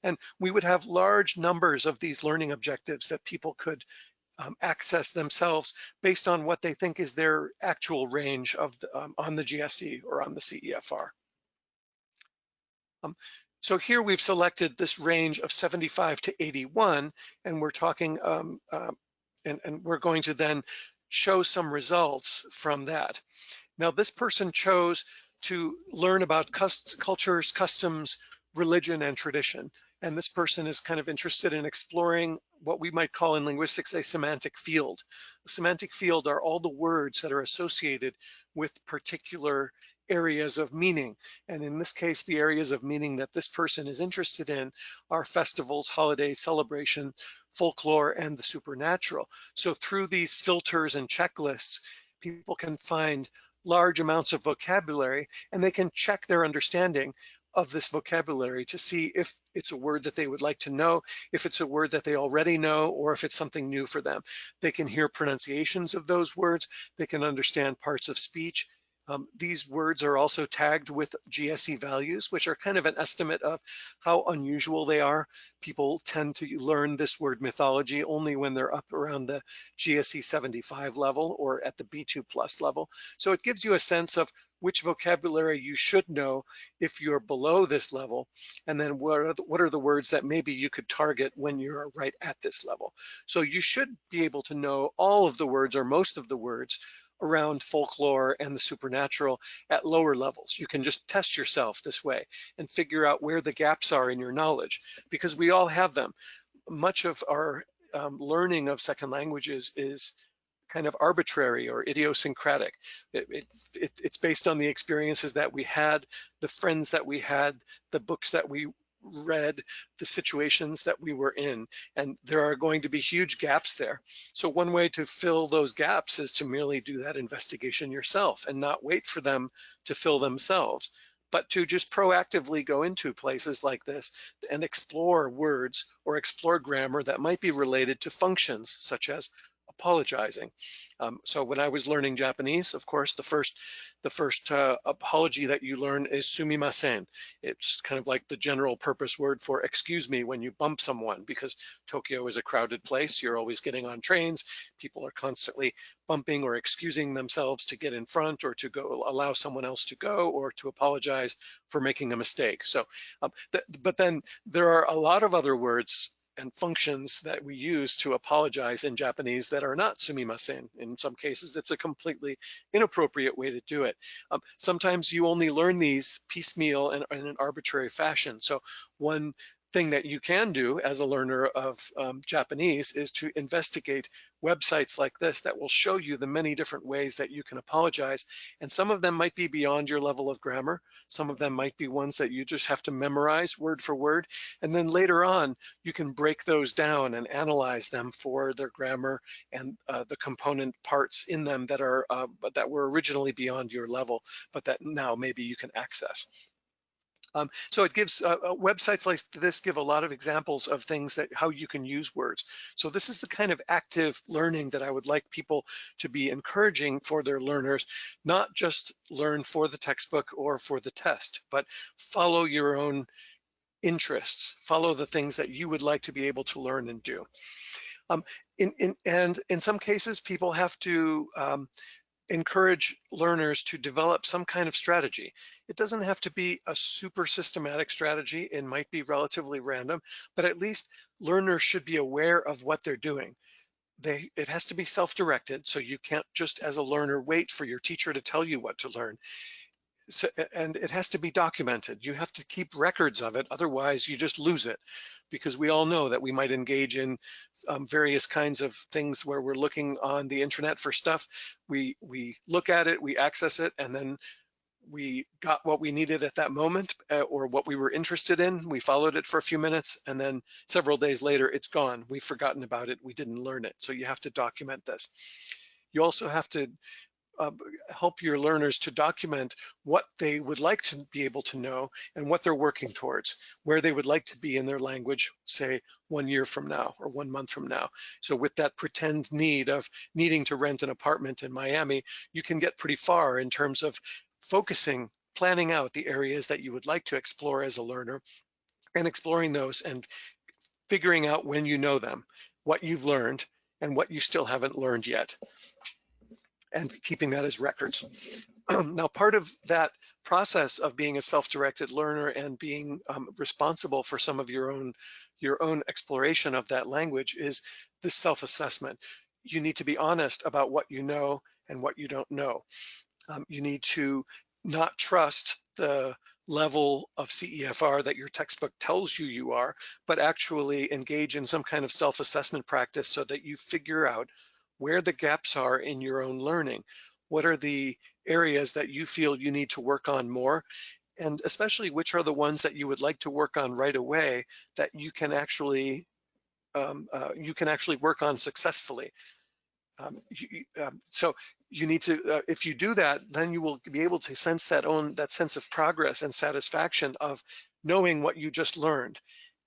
And we would have large numbers of these learning objectives that people could access themselves based on what they think is their actual range of on the GSE or on the CEFR. So here we've selected this range of 75 to 81, and we're talking, and we're going to then show some results from that. Now, this person chose to learn about cultures, customs, religion, and tradition. And this person is kind of interested in exploring what we might call in linguistics a semantic field. A semantic field are all the words that are associated with particular areas of meaning. And in this case, the areas of meaning that this person is interested in are festivals, holidays, celebration, folklore, and the supernatural. So through these filters and checklists, people can find large amounts of vocabulary, and they can check their understanding of this vocabulary to see if it's a word that they would like to know, if it's a word that they already know, or if it's something new for them. They can hear pronunciations of those words, they can understand parts of speech, These words are also tagged with GSE values, which are kind of an estimate of how unusual they are. People tend to learn this word mythology only when they're up around the GSE 75 level or at the B2 plus level. So it gives you a sense of which vocabulary you should know if you're below this level, and then what are the words that maybe you could target when you're right at this level. So you should be able to know all of the words or most of the words around folklore and the supernatural at lower levels. You can just test yourself this way and figure out where the gaps are in your knowledge, because we all have them. Much of our learning of second languages is kind of arbitrary or idiosyncratic. It's based on the experiences that we had, the friends that we had, the books that we read, the situations that we were in, and there are going to be huge gaps there. So one way to fill those gaps is to merely do that investigation yourself and not wait for them to fill themselves, but to just proactively go into places like this and explore words or explore grammar that might be related to functions such as apologizing. So when I was learning Japanese, of course, the first apology that you learn is sumimasen. It's kind of like the general purpose word for excuse me when you bump someone, because Tokyo is a crowded place. You're always getting on trains. People are constantly bumping or excusing themselves to get in front or to go allow someone else to go or to apologize for making a mistake. So, but then there are a lot of other words and functions that we use to apologize in Japanese that are not sumimasen. In some cases, it's a completely inappropriate way to do it. Sometimes you only learn these piecemeal and in an arbitrary fashion. So one thing that you can do as a learner of Japanese is to investigate websites like this that will show you the many different ways that you can apologize. And some of them might be beyond your level of grammar. Some of them might be ones that you just have to memorize word for word. And then later on, you can break those down and analyze them for their grammar and the component parts in them that are that were originally beyond your level, but that now maybe you can access. So it gives websites like this give a lot of examples of things that how you can use words. So this is the kind of active learning that I would like people to be encouraging for their learners, not just learn for the textbook or for the test, but follow your own interests, follow the things that you would like to be able to learn and do. And in some cases, people have to encourage learners to develop some kind of strategy. It doesn't have to be a super systematic strategy. It might be relatively random, but at least learners should be aware of what they're doing. It has to be self-directed, so you can't just as a learner wait for your teacher to tell you what to learn. So, and it has to be documented. You have to keep records of it, otherwise you just lose it, because we all know that we might engage in various kinds of things where we're looking on the internet for stuff. We look at it, we access it, and then we got what we needed at that moment or what we were interested in. We followed it for a few minutes, and then several days later, it's gone. We've forgotten about it. We didn't learn it. So you have to document this. You also have to help your learners to document what they would like to be able to know and what they're working towards, where they would like to be in their language, say 1 year from now or 1 month from now. So with that pretend need of needing to rent an apartment in Miami, you can get pretty far in terms of focusing, planning out the areas that you would like to explore as a learner and exploring those and figuring out when you know them, what you've learned and what you still haven't learned yet, and keeping that as records. Now, part of that process of being a self-directed learner and being responsible for some of your own exploration of that language is the self-assessment. You need to be honest about what you know and what you don't know. You need to not trust the level of CEFR that your textbook tells you you are, but actually engage in some kind of self-assessment practice so that you figure out where the gaps are in your own learning. What are the areas that you feel you need to work on more? And especially which are the ones that you would like to work on right away that you can actually work on successfully. So you need to, if you do that, then you will be able to sense that sense of progress and satisfaction of knowing what you just learned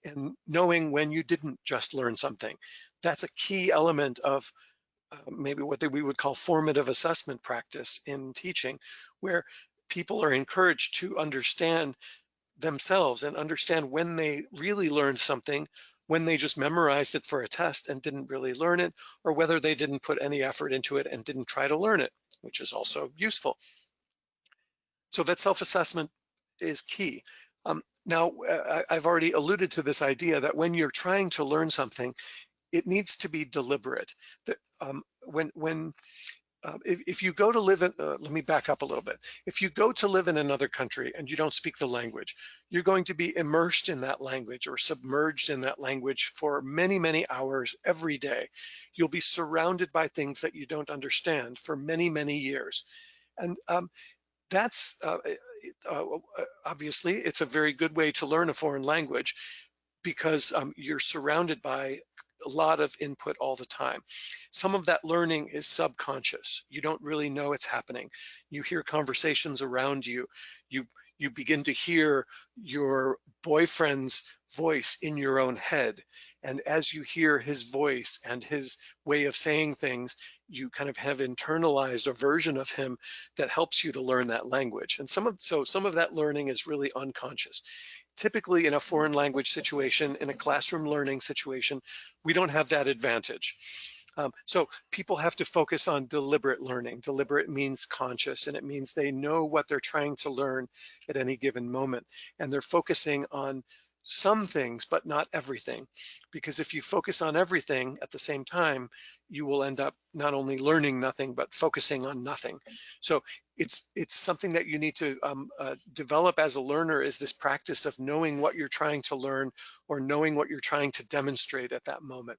and knowing when you didn't just learn something. That's a key element of maybe what we would call formative assessment practice in teaching, where people are encouraged to understand themselves and understand when they really learned something, when they just memorized it for a test and didn't really learn it, or whether they didn't put any effort into it and didn't try to learn it, which is also useful. So that self-assessment is key. Now, I've already alluded to this idea that when you're trying to learn something, it needs to be deliberate. That if you go to live in, let me back up a little bit. If you go to live in another country and you don't speak the language, you're going to be immersed in that language or submerged in that language for many, many hours every day. You'll be surrounded by things that you don't understand for many, many years. And that's obviously, it's a very good way to learn a foreign language because you're surrounded by a lot of input all the time. Some of that learning is subconscious. You don't really know it's happening. You hear conversations around you. You you begin to hear your boyfriend's voice in your own head. And as you hear his voice and his way of saying things, you kind of have internalized a version of him that helps you to learn that language. And some of that learning is really unconscious. Typically in a foreign language situation, in a classroom learning situation, we don't have that advantage. So people have to focus on deliberate learning. Deliberate means conscious, and it means they know what they're trying to learn at any given moment. And they're focusing on some things, but not everything. Because if you focus on everything at the same time, you will end up not only learning nothing, but focusing on nothing. So it's something that you need to develop as a learner, is this practice of knowing what you're trying to learn or knowing what you're trying to demonstrate at that moment.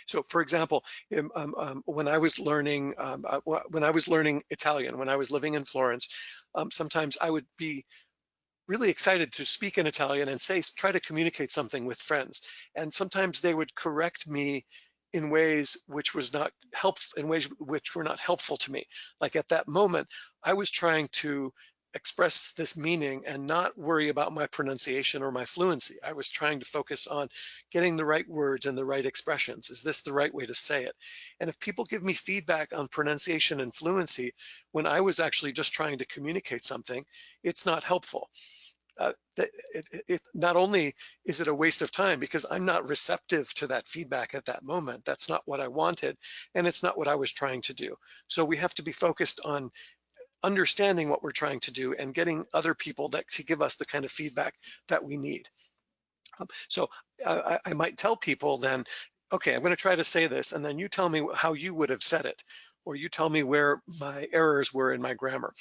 So, for example, when I was learning Italian, when I was living in Florence, sometimes I would be really excited to speak in Italian and try to communicate something with friends. And sometimes they would correct me in ways which was not helpful, in ways which were not helpful to me. Like at that moment, I was trying to express this meaning and not worry about my pronunciation or my fluency. I was trying to focus on getting the right words and the right expressions. Is this the right way to say it? And if people give me feedback on pronunciation and fluency when I was actually just trying to communicate something, it's not helpful. Not only is it a waste of time because I'm not receptive to that feedback at that moment, that's not what I wanted, and it's not what I was trying to do. So we have to be focused on understanding what we're trying to do and getting other people to give us the kind of feedback that we need. So I might tell people then, okay, I'm going to try to say this, and then you tell me how you would have said it, or you tell me where my errors were in my grammar.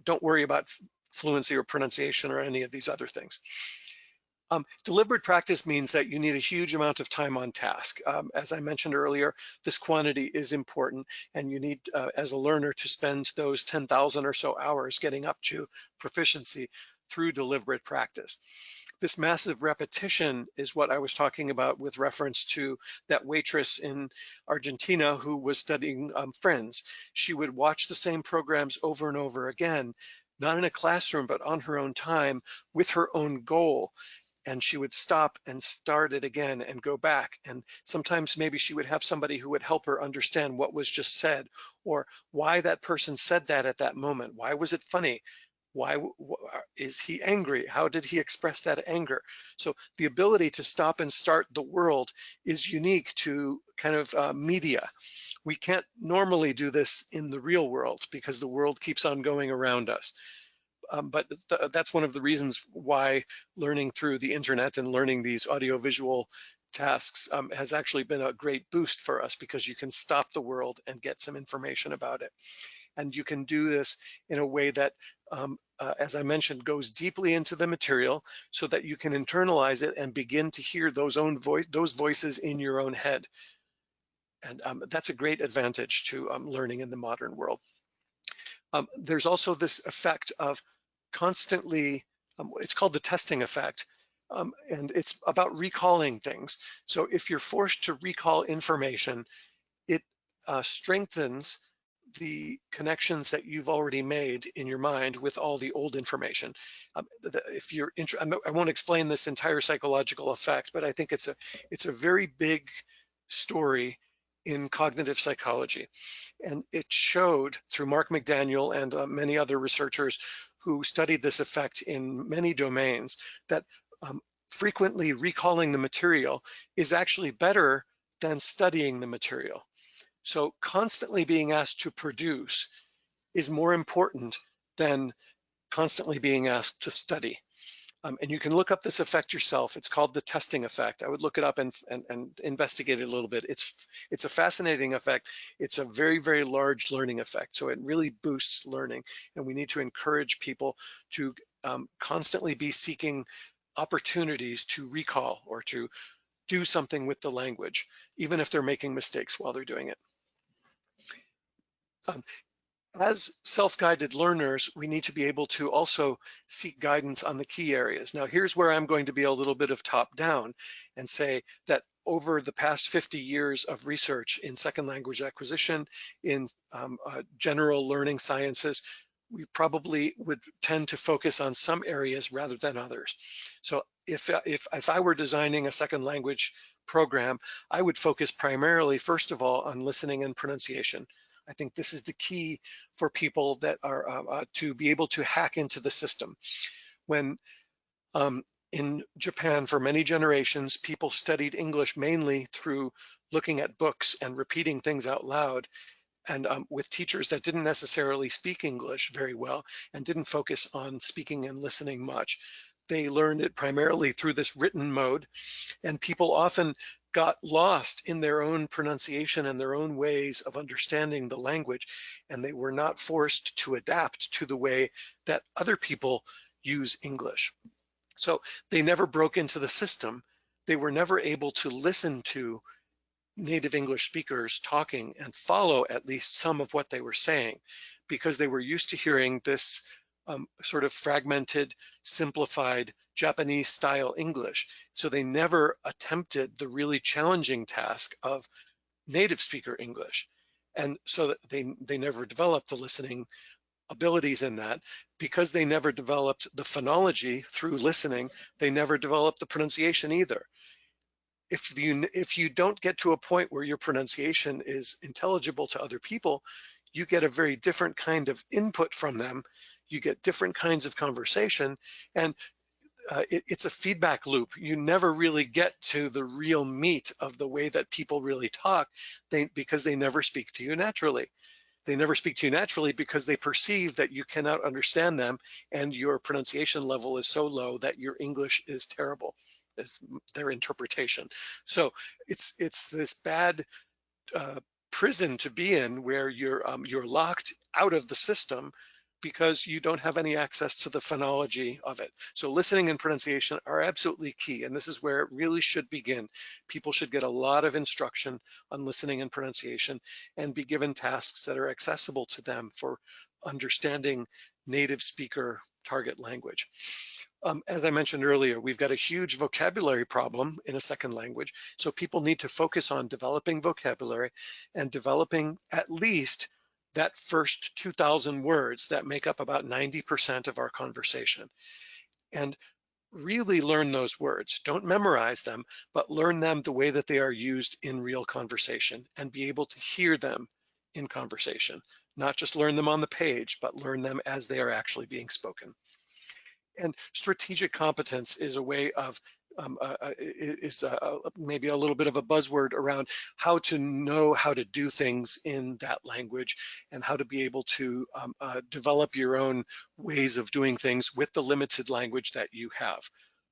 Don't worry about fluency or pronunciation or any of these other things. Deliberate practice means that you need a huge amount of time on task. As I mentioned earlier, this quantity is important, and you need, as a learner, to spend those 10,000 or so hours getting up to proficiency through deliberate practice. This massive repetition is what I was talking about with reference to that waitress in Argentina who was studying Friends. She would watch the same programs over and over again, not in a classroom, but on her own time with her own goal. And she would stop and start it again and go back. And sometimes maybe she would have somebody who would help her understand what was just said, or why that person said that at that moment. Why was it funny? Why is he angry? How did he express that anger? So the ability to stop and start the world is unique to kind of media. We can't normally do this in the real world because the world keeps on going around us. But that's one of the reasons why learning through the internet and learning these audiovisual tasks has actually been a great boost for us, because you can stop the world and get some information about it. And you can do this in a way that, as I mentioned, goes deeply into the material so that you can internalize it and begin to hear those voices in your own head. And that's a great advantage to learning in the modern world. There's also this effect of constantly, it's called the testing effect, and it's about recalling things. So if you're forced to recall information, it strengthens the connections that you've already made in your mind with all the old information. If you're I won't explain this entire psychological effect, but I think it's a very big story in cognitive psychology. And it showed through Mark McDaniel and many other researchers who studied this effect in many domains that frequently recalling the material is actually better than studying the material. So constantly being asked to produce is more important than constantly being asked to study. And you can look up this effect yourself. It's called the testing effect. I would look it up and investigate it a little bit. It's a fascinating effect. It's a very, very large learning effect. So it really boosts learning. And we need to encourage people to constantly be seeking opportunities to recall or to do something with the language, even if they're making mistakes while they're doing it. As self-guided learners, we need to be able to also seek guidance on the key areas. Now, here's where I'm going to be a little bit of top-down and say that over the past 50 years of research in second language acquisition, in general learning sciences, we probably would tend to focus on some areas rather than others. So if I were designing a second language program, I would focus primarily, first of all, on listening and pronunciation. I think this is the key for people that are to be able to hack into the system. When in Japan, for many generations, people studied English mainly through looking at books and repeating things out loud, and with teachers that didn't necessarily speak English very well and didn't focus on speaking and listening much. They learned it primarily through this written mode, and people often got lost in their own pronunciation and their own ways of understanding the language, and they were not forced to adapt to the way that other people use English. So they never broke into the system. They were never able to listen to native English speakers talking and follow at least some of what they were saying, because they were used to hearing this sort of fragmented, simplified Japanese style English. So they never attempted the really challenging task of native speaker English. And so that they never developed the listening abilities in that. Because they never developed the phonology through listening, they never developed the pronunciation either. If you don't get to a point where your pronunciation is intelligible to other people, you get a very different kind of input from them. You get different kinds of conversation, and it's a feedback loop. You never really get to the real meat of the way that people really talk, because they never speak to you naturally. They never speak to you naturally because they perceive that you cannot understand them, and your pronunciation level is so low that your English is terrible, is their interpretation. So it's this bad prison to be in, where you're locked out of the system because you don't have any access to the phonology of it. So listening and pronunciation are absolutely key, and this is where it really should begin. People should get a lot of instruction on listening and pronunciation and be given tasks that are accessible to them for understanding native speaker target language. As I mentioned earlier, we've got a huge vocabulary problem in a second language, so people need to focus on developing vocabulary and developing at least that first 2,000 words that make up about 90% of our conversation. And really learn those words. Don't memorize them, but learn them the way that they are used in real conversation and be able to hear them in conversation. Not just learn them on the page, but learn them as they are actually being spoken. And strategic competence is a way of maybe a little bit of a buzzword around how to know how to do things in that language and how to be able to develop your own ways of doing things with the limited language that you have,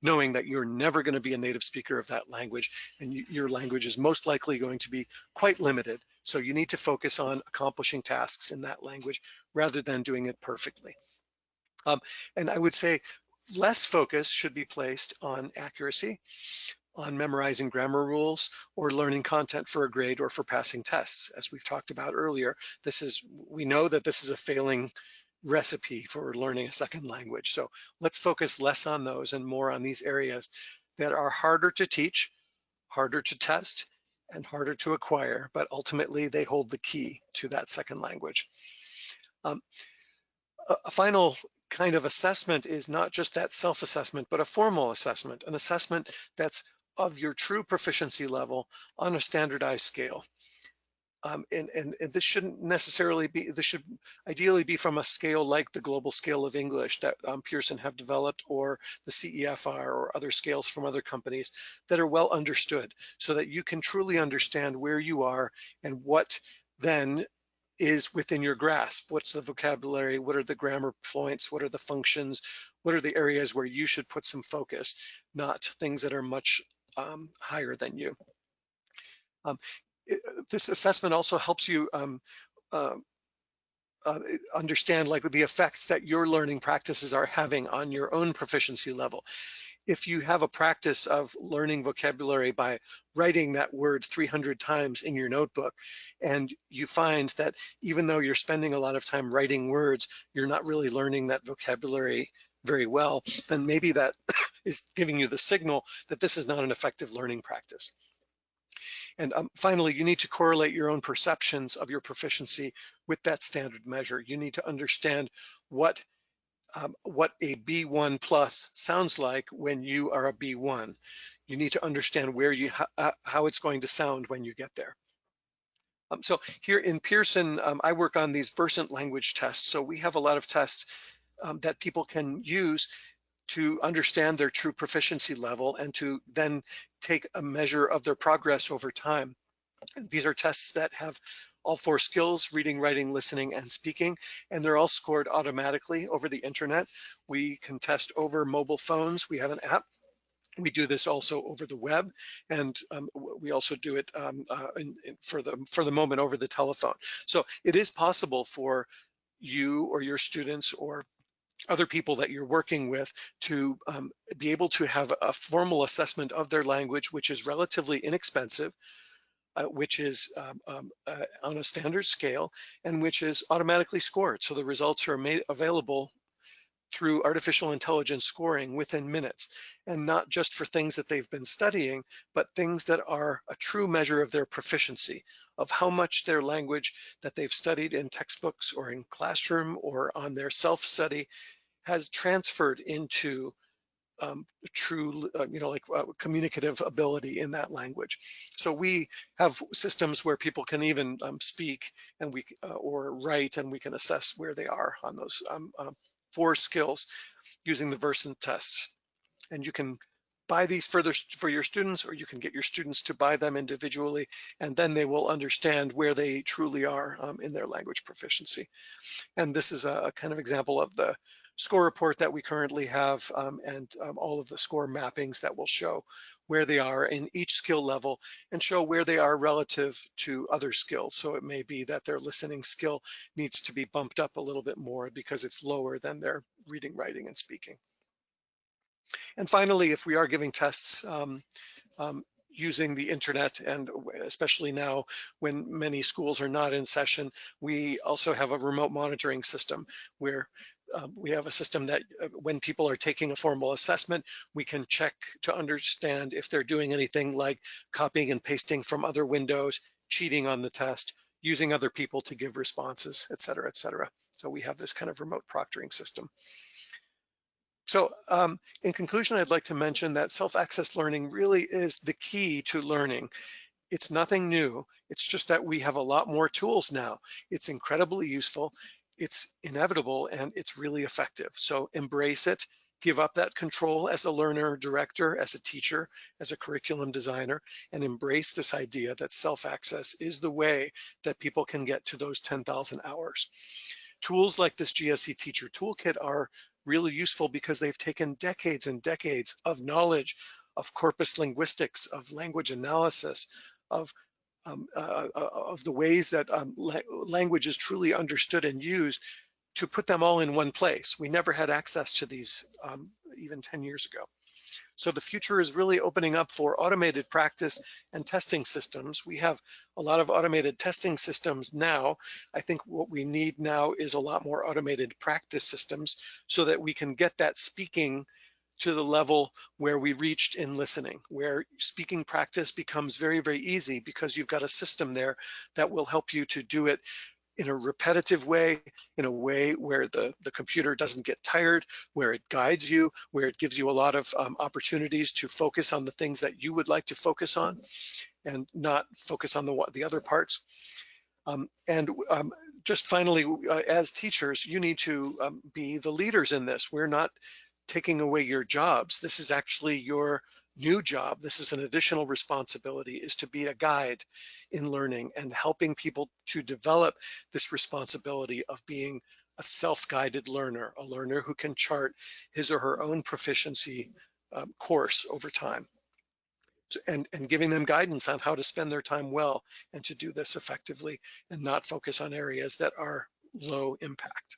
knowing that you're never going to be a native speaker of that language, and your language is most likely going to be quite limited. So you need to focus on accomplishing tasks in that language rather than doing it perfectly. And I would say less focus should be placed on accuracy, on memorizing grammar rules, or learning content for a grade or for passing tests. As we've talked about earlier, we know that this is a failing recipe for learning a second language. So let's focus less on those and more on these areas that are harder to teach, harder to test, and harder to acquire, but ultimately they hold the key to that second language. A final kind of assessment is not just that self-assessment, but a formal assessment, an assessment that's of your true proficiency level on a standardized scale. And this shouldn't necessarily be, this should ideally be from a scale like the global scale of English that Pearson have developed, or the CEFR, or other scales from other companies that are well understood, so that you can truly understand where you are and what then is within your grasp. What's the vocabulary? What are the grammar points? What are the functions? What are the areas where you should put some focus, not things that are much higher than you. Um, this assessment also helps you uh, understand like the effects that your learning practices are having on your own proficiency level. If you have a practice of learning vocabulary by writing that word 300 times in your notebook, and you find that even though you're spending a lot of time writing words, you're not really learning that vocabulary very well, then maybe that is giving you the signal that this is not an effective learning practice. And finally, you need to correlate your own perceptions of your proficiency with that standard measure. You need to understand what a B1 plus sounds like when you are a B1. You need to understand where you how it's going to sound when you get there. So here in Pearson, I work on these Versant language tests. So we have a lot of tests that people can use to understand their true proficiency level and to then take a measure of their progress over time. These are tests that have all 4 skills: reading, writing, listening, and speaking, and they're all scored automatically over the internet. We can test over mobile phones. We have an app. We do this also over the web, and we also do it for the moment over the telephone. So it is possible for you or your students or other people that you're working with to be able to have a formal assessment of their language, which is relatively inexpensive, which is on a standard scale, and which is automatically scored. So the results are made available through artificial intelligence scoring within minutes, and not just for things that they've been studying, but things that are a true measure of their proficiency, of how much their language that they've studied in textbooks or in classroom or on their self-study has transferred into true, communicative ability in that language. So we have systems where people can even speak and or write, and we can assess where they are on those 4 skills using the Versant tests. And you can buy these further for your students, or you can get your students to buy them individually, and then they will understand where they truly are in their language proficiency. And this is a kind of example of the score report that we currently have, and all of the score mappings that will show where they are in each skill level and show where they are relative to other skills. So it may be that their listening skill needs to be bumped up a little bit more because it's lower than their reading, writing, and speaking. And finally, if we are giving tests using the internet, and especially now when many schools are not in session, we also have a remote monitoring system where we have a system that when people are taking a formal assessment, we can check to understand if they're doing anything like copying and pasting from other windows, cheating on the test, using other people to give responses, et cetera, et cetera. So we have this kind of remote proctoring system. So in conclusion, I'd like to mention that self-accessed learning really is the key to learning. It's nothing new. It's just that we have a lot more tools now. It's incredibly useful, it's inevitable, and it's really effective. So embrace it. Give up that control as a learner director, as a teacher, as a curriculum designer, and embrace this idea that self-access is the way that people can get to those 10,000 hours. Tools like this GSE Teacher Toolkit are really useful because they've taken decades and decades of knowledge of corpus linguistics, of language analysis, of the ways that language is truly understood and used, to put them all in one place. We never had access to these even 10 years ago. So the future is really opening up for automated practice and testing systems. We have a lot of automated testing systems now. I think what we need now is a lot more automated practice systems so that we can get that speaking to the level where we reached in listening, where speaking practice becomes very, very easy because you've got a system there that will help you to do it in a repetitive way, in a way where the computer doesn't get tired, where it guides you, where it gives you a lot of opportunities to focus on the things that you would like to focus on and not focus on the other parts. Just finally, as teachers, you need to be the leaders in this. We're not taking away your jobs. This is actually your new job. This is an additional responsibility, is to be a guide in learning and helping people to develop this responsibility of being a self-guided learner, a learner who can chart his or her own proficiency course over time. And giving them guidance on how to spend their time well and to do this effectively and not focus on areas that are low impact.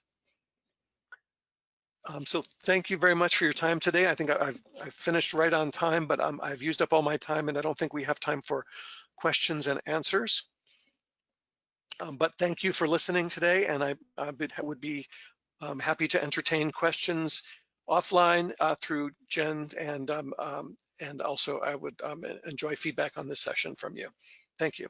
So thank you very much for your time today. I think I've finished right on time, but I've used up all my time and I don't think we have time for questions and answers. But thank you for listening today, and I would be happy to entertain questions offline through Jen, and also I would enjoy feedback on this session from you. Thank you.